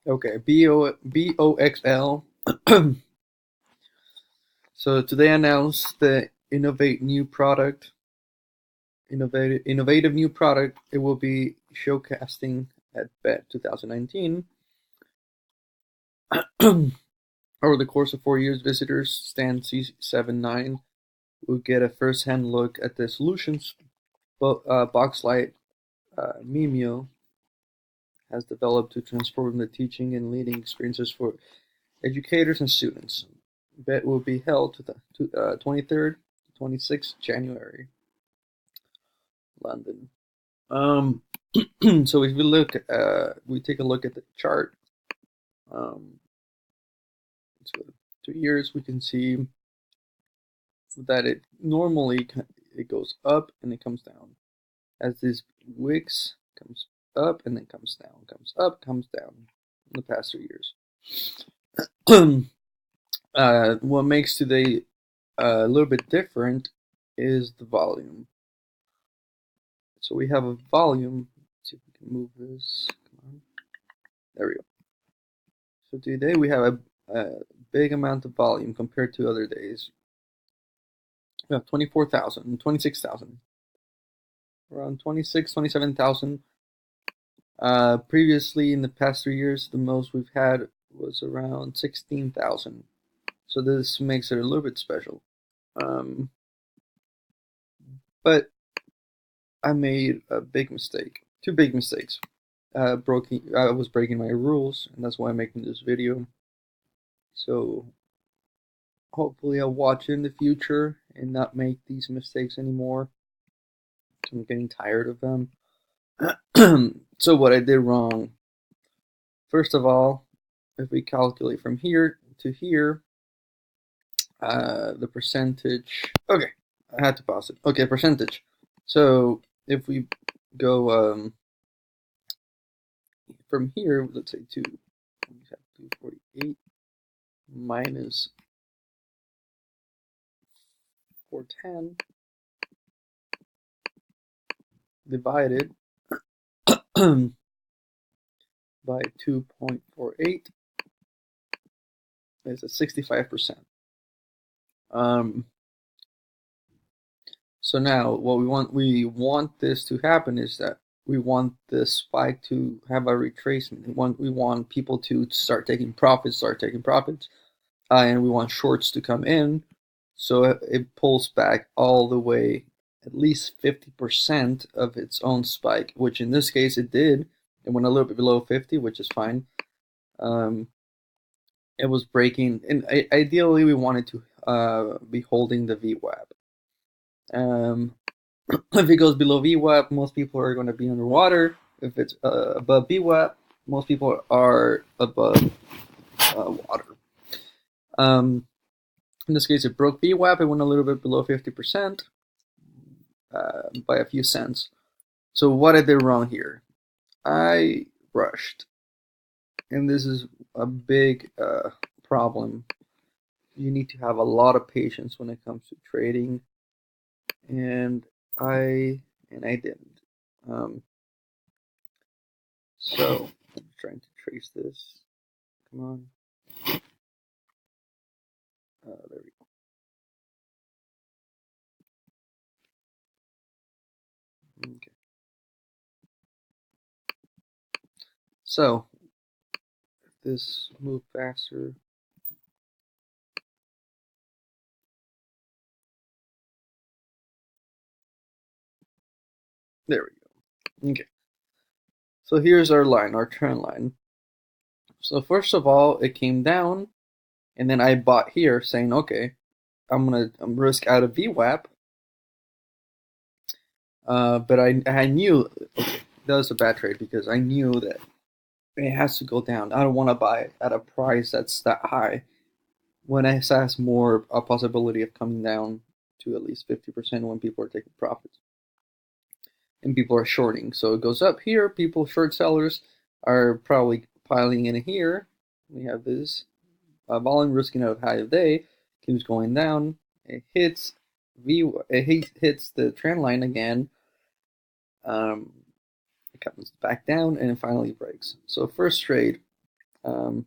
Okay, BOXL. So today announced the innovative new product. It will be showcasing at BET 2019. Over the course of 4 years, visitors stand C79 will get a first-hand look at the solutions Boxlight Mimeo has developed to transform the teaching and learning experiences for educators and students. BET will be held to the 23rd to 26th January, London. Um, so if we take a look at the chart. Um, so 2 years, we can see that it goes up and it comes down as this wicks comes up and then comes down, comes up, comes down in the past 3 years. What makes today a little bit different is the volume. So we have a volume. Let's see if we can move this. Come on. There we go. So today we have a big amount of volume compared to other days. We have 24,000, 26,000, around 26, 27,000. Previously, in the past 3 years, the most we've had was around 16,000. So this makes it a little bit special. But I made a big mistake. Two big mistakes. I was breaking my rules, and that's why I'm making this video. So hopefully I'll watch in the future and not make these mistakes anymore. I'm getting tired of them. So what I did wrong. First of all, if we calculate from here to here, the percentage. Okay, I had to pause it. Okay, percentage. So if we go from here, let's say 248 minus 410 divided by 2.48 is at 65%. So now what we want this to happen is that we want this spike to have a retracement. We want people to start taking profits, and we want shorts to come in. So it pulls back all the way, at least 50% of its own spike, which in this case it did. It went a little bit below 50, which is fine. It was breaking, and ideally we wanted to be holding the VWAP. If it goes below VWAP, most people are going to be underwater. If it's above VWAP, most people are above water. In this case, it broke VWAP. It went a little bit below 50% by a few cents. So what I did wrong here? I rushed. And this is a big problem. You need to have a lot of patience when it comes to trading. And I didn't. So I'm trying to trace this. Come on. There we go. Okay. So if this move faster. There we go. Okay. So here's our line, our trend line. So first of all, it came down, and then I bought here, saying, okay, I'm risk out of VWAP. But I knew, okay, that was a bad trade because I knew that it has to go down. I don't want to buy it at a price that's that high when it has more a possibility of coming down to at least 50% when people are taking profits and people are shorting. So it goes up here. People, short sellers, are probably piling in here. We have this volume risking out of high of day, keeps going down. It hits it hits the trend line again. It comes back down and it finally breaks. So first trade, I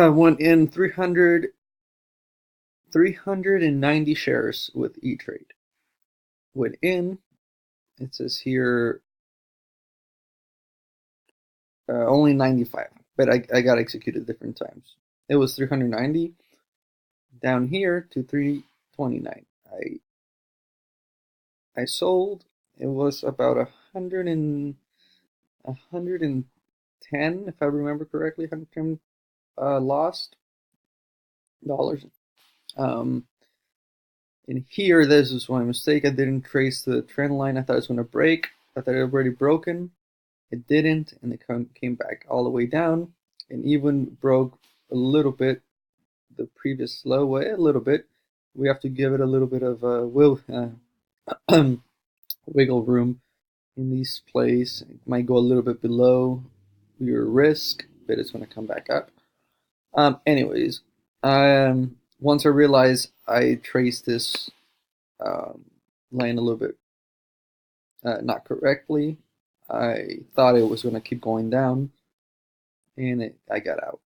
went in 390 shares with E-Trade. Went in, it says here only 95, but I got executed different times. It was 390 down here to 329. I sold. It was about 110, if I remember correctly, 110 lost dollars. Um, in here, this is my mistake. I didn't trace the trend line. I thought it was going to break. I thought it had already broken. It didn't, and it came back all the way down, and even broke a little bit the previous low way, a little bit. We have to give it a little bit of wiggle room in these plays. It might go a little bit below your risk, but it's going to come back up. Anyways, once I realized I traced this line a little bit not correctly, I thought it was going to keep going down, and I got out.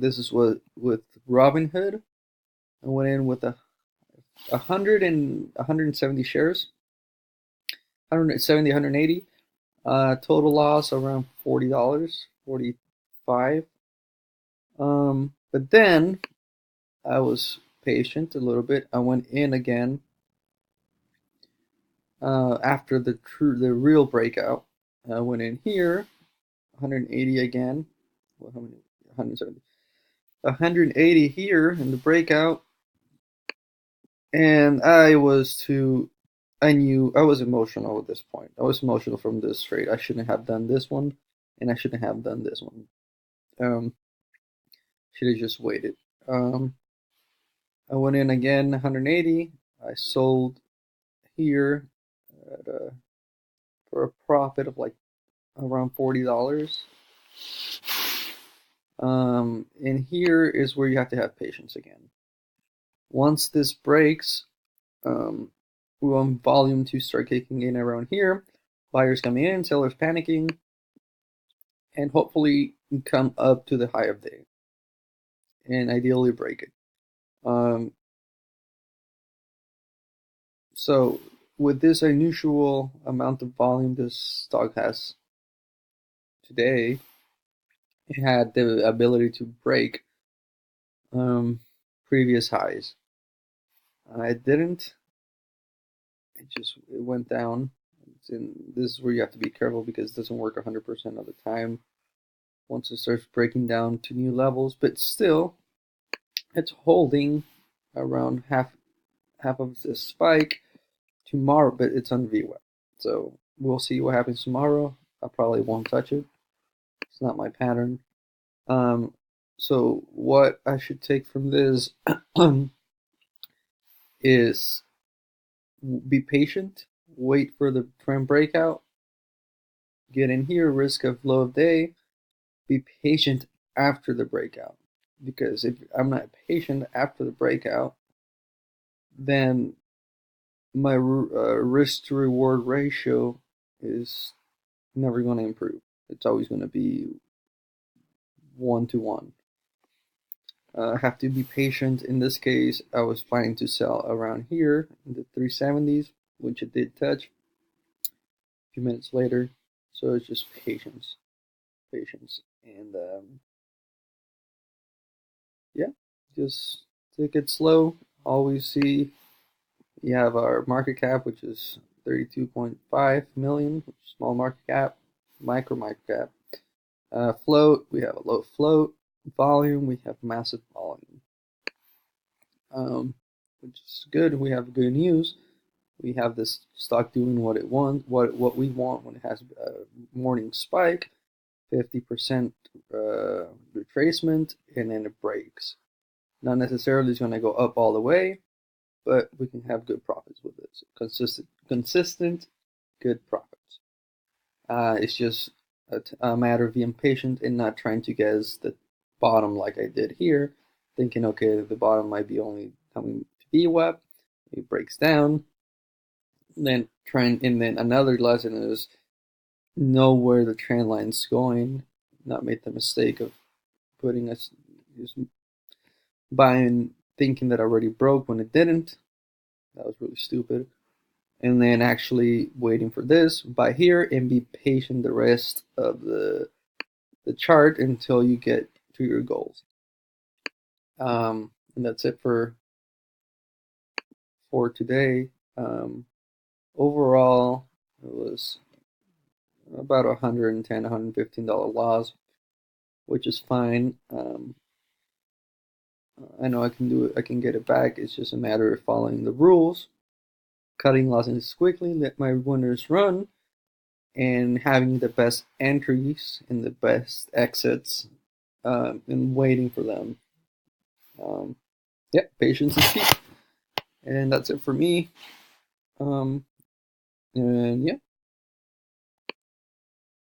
This is what with Robinhood. I went in with 170 shares, 170, 180. Total loss around $40, 45. But then I was patient a little bit. I went in again after the real breakout. I went in here, 180 again. Well, how many? 170. 180 here in the breakout, and I knew I was emotional at this point. I was emotional from this trade. I shouldn't have done this one, and I shouldn't have done this one. Um, should have just waited. I went in again, 180. I sold here at for a profit of like around $40. And here is where you have to have patience again. Once this breaks, we want volume to start kicking in around here. Buyers coming in, sellers panicking, and hopefully come up to the high of day, and ideally break it. So with this unusual amount of volume this stock has today, it had the ability to break previous highs. It didn't. It went down. This is where you have to be careful because it doesn't work 100% of the time. Once it starts breaking down to new levels, but still, it's holding around half of this spike tomorrow, but it's on VWAP. So we'll see what happens tomorrow. I probably won't touch it. It's not my pattern. So what I should take from this is be patient, wait for the trend breakout, get in here, risk of low of day, be patient after the breakout. Because if I'm not patient after the breakout, then my risk to reward ratio is never going to improve. It's always going to be 1-to-1. I have to be patient. In this case, I was planning to sell around here in the 370s, which it did touch a few minutes later. So it's just patience, and yeah, just take it slow. Always see we have our market cap, which is 32.5 million, which is small market cap, micro cap. Float, we have a low float. Volume, we have massive volume, which is good. We have good news. We have this stock doing what it wants, what we want when it has a morning spike, 50% retracement, and then it breaks. Not necessarily it's going to go up all the way, but we can have good profits with this. Consistent, good profits. It's just a matter of being patient and not trying to guess the bottom like I did here, thinking, okay, the bottom might be only coming to VWAP. It breaks down. And then another lesson is know where the trend line's going not made the mistake of putting us just buying thinking that already broke when it didn't. That was really stupid. And then actually waiting for this, buy here, and be patient the rest of the chart until you get to your goals. And that's it for today. Overall, it was about $110, $115 loss, which is fine. I know I can do it. I can get it back. It's just a matter of following the rules, cutting losses quickly, let my winners run, and having the best entries and the best exits, and waiting for them. Um, yeah, patience is key. And that's it for me. And yeah,